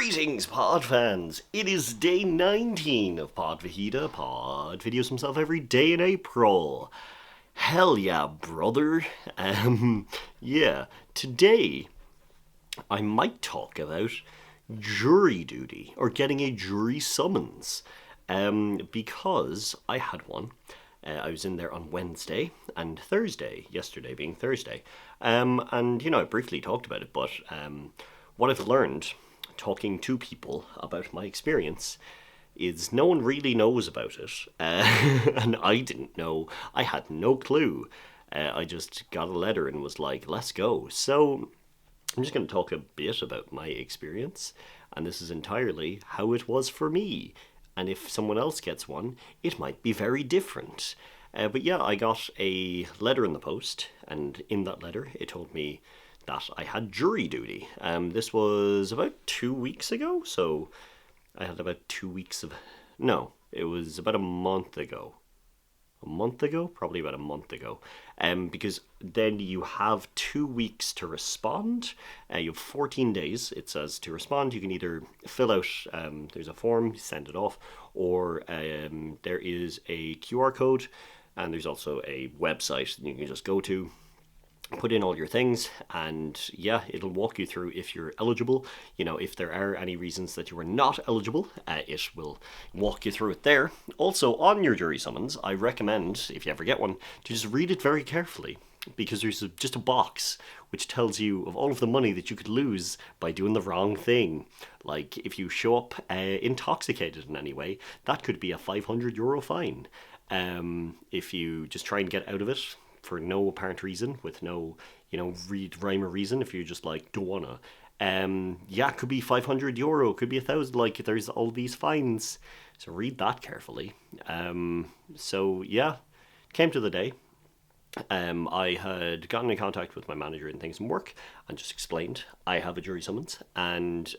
Greetings, pod fans! It is day 19 of Pod Vahida. Pod videos himself every day in April. Hell yeah, brother. Yeah, today I might talk about jury duty or getting a jury summons. Because I had one. I was in there on Wednesday and Thursday, yesterday being Thursday. And, I briefly talked about it, but what I've learned talking to people about my experience is no one really knows about it. And I didn't know. I had no clue. I just got a letter and was like, let's go. So I'm just going to talk a bit about my experience. And this is entirely how it was for me. And if someone else gets one, it might be very different. But yeah, I got a letter in the post, and in that letter, it told me that I had jury duty. This was about 2 weeks ago, so I had about 2 weeks of. No, it was about a month ago. A month ago? Probably about a month ago. Because then you have 2 weeks to respond. You have 14 days, it says, to respond. You can either fill out, there's a form, send it off, or there is a QR code, and there's also a website that you can just go to, put in all your things, and yeah, it'll walk you through if you're eligible. If there are any reasons that you are not eligible, it will walk you through it there. Also, on your jury summons, I recommend, if you ever get one, to just read it very carefully, because there's just a box which tells you of all of the money that you could lose by doing the wrong thing. Like, if you show up intoxicated in any way, that could be a €500 fine. If you just try and get out of it for no apparent reason, with no, rhyme or reason, if you just don't wanna. It could be €500, could be 1,000. Like, there's all these fines, so read that carefully. So yeah, came to the day. I had gotten in contact with my manager and things in work and just explained I have a jury summons, and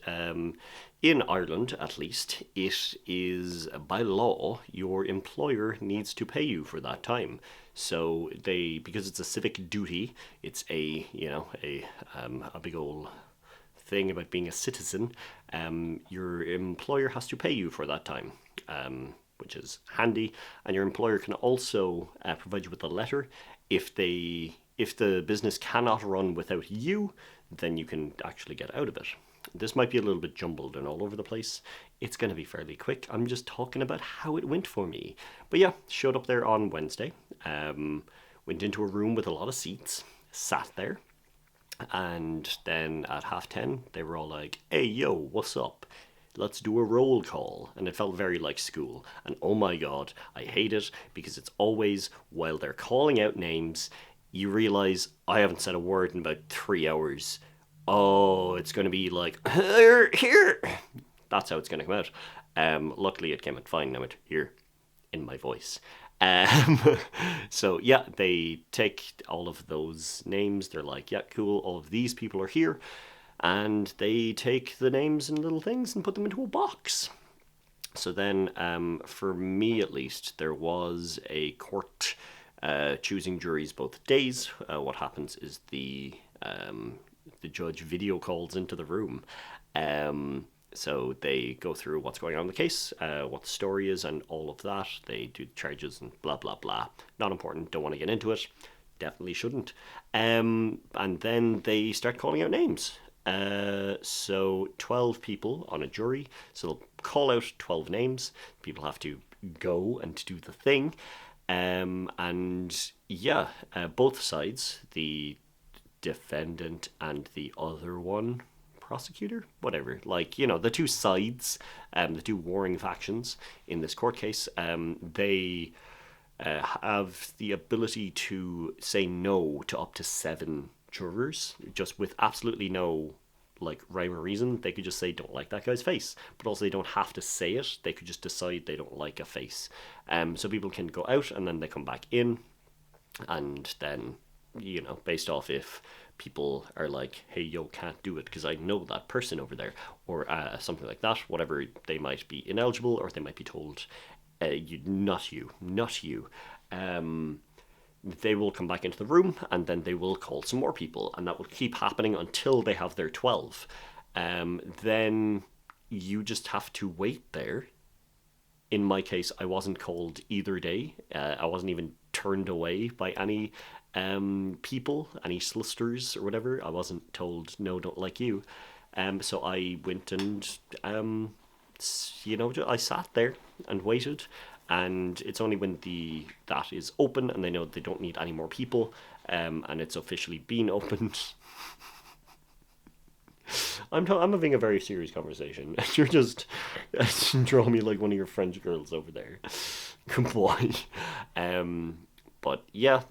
in Ireland at least, it is by law your employer needs to pay you for that time. So because it's a civic duty, it's a big old thing about being a citizen. Your employer has to pay you for that time. Which is handy, and your employer can also provide you with a letter. If the business cannot run without you, then you can actually get out of it. This might be a little bit jumbled and all over the place. It's going to be fairly quick. I'm just talking about how it went for me. But yeah, showed up there on Wednesday, went into a room with a lot of seats, sat there, and then at 10:30, they were all like, hey, yo, what's up? Let's do a roll call. And it felt very like school. And oh my god, I hate it, because it's always, while they're calling out names, you realize I haven't said a word in about 3 hours. Oh, it's going to be like, here. That's how it's going to come out. Luckily it came out fine. Now it here in my voice. So yeah, they take all of those names. They're like, yeah, cool, all of these people are here. And they take the names and little things and put them into a box. So then, for me at least, there was a court choosing juries both days. What happens is the judge video calls into the room. So they go through what's going on in the case, what the story is, and all of that. They do charges and blah, blah, blah. Not important, don't want to get into it. Definitely shouldn't. And then they start calling out names. So 12 people on a jury, so they'll call out 12 names. People have to go and do the thing. And yeah, both sides, the defendant and the other one, prosecutor, whatever, the two sides, the two warring factions in this court case, they have the ability to say no to up to 7 jurors, just with absolutely no rhyme or reason. They could just say don't like that guy's face, but also they don't have to say it. They could just decide they don't like a face. So people can go out and then they come back in, and then based off if people are like, hey, yo, can't do it because I know that person over there, or something like that, whatever, they might be ineligible, or they might be told not you. They will come back into the room, and then they will call some more people, and that will keep happening until they have their 12. Then you just have to wait there. In my case, I wasn't called either day. I wasn't even turned away by any people, any solicitors or whatever. I wasn't told, no, don't like you. So I went and, I sat there and waited. And it's only when that is open and they know they don't need any more people, and it's officially been opened. I'm having a very serious conversation. You're just drawing me like one of your French girls over there. Good boy. But yeah,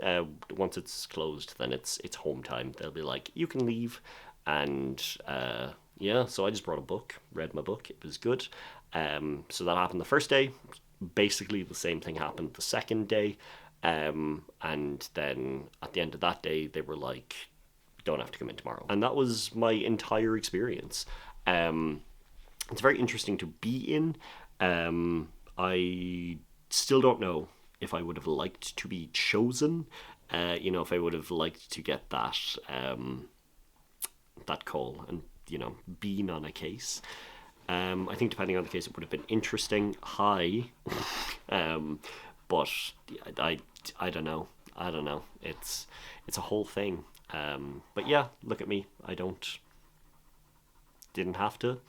once it's closed, then it's home time. They'll be like, you can leave, and yeah. So I just brought a book, read my book. It was good. So that happened the first day. Basically, the same thing happened the second day, and then at the end of that day, they were like, don't have to come in tomorrow. And that was my entire experience. It's very interesting to be in. I still don't know if I would have liked to be chosen. If I would have liked to get that call and been on a case. I think depending on the case, it would have been interesting. Hi, but I don't know. I don't know. It's a whole thing. But yeah, look at me. Didn't have to.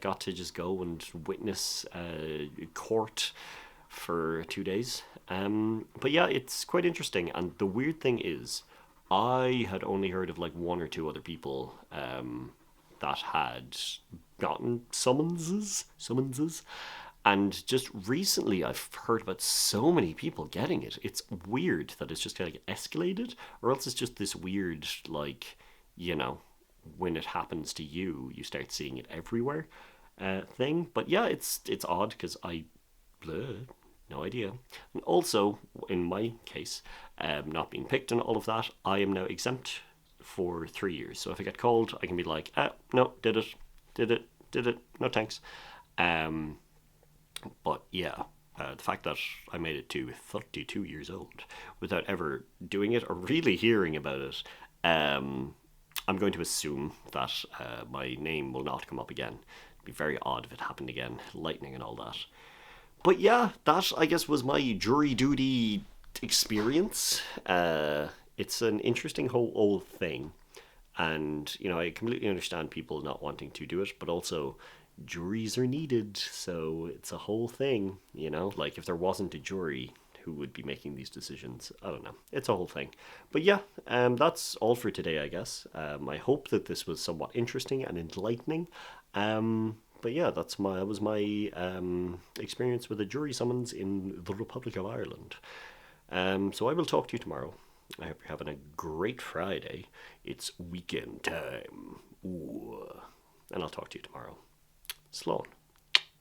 Got to just go and witness court for 2 days. But yeah, it's quite interesting. And the weird thing is, I had only heard of like one or two other people that had gotten summonses. And just recently, I've heard about so many people getting it. It's weird that it's just like escalated, or else it's just this weird, like, when it happens to you, you start seeing it everywhere thing. But yeah, it's odd because no idea. And also, in my case, not being picked and all of that, I am now exempt for 3 years. So if I get called, I can be like, no, did it, no thanks. But yeah, the fact that I made it to 32 years old without ever doing it or really hearing about it, I'm going to assume that my name will not come up again. It'd be very odd if it happened again, lightning and all that. But yeah, that I guess was my jury duty experience. It's an interesting whole old thing. And, I completely understand people not wanting to do it, but also juries are needed, so it's a whole thing, Like, if there wasn't a jury, who would be making these decisions? I don't know. It's a whole thing. But yeah, that's all for today, I guess. I hope that this was somewhat interesting and enlightening. But yeah, that was my experience with a jury summons in the Republic of Ireland. So I will talk to you tomorrow. I hope you're having a great Friday. It's weekend time. Ooh. And I'll talk to you tomorrow. Sloan.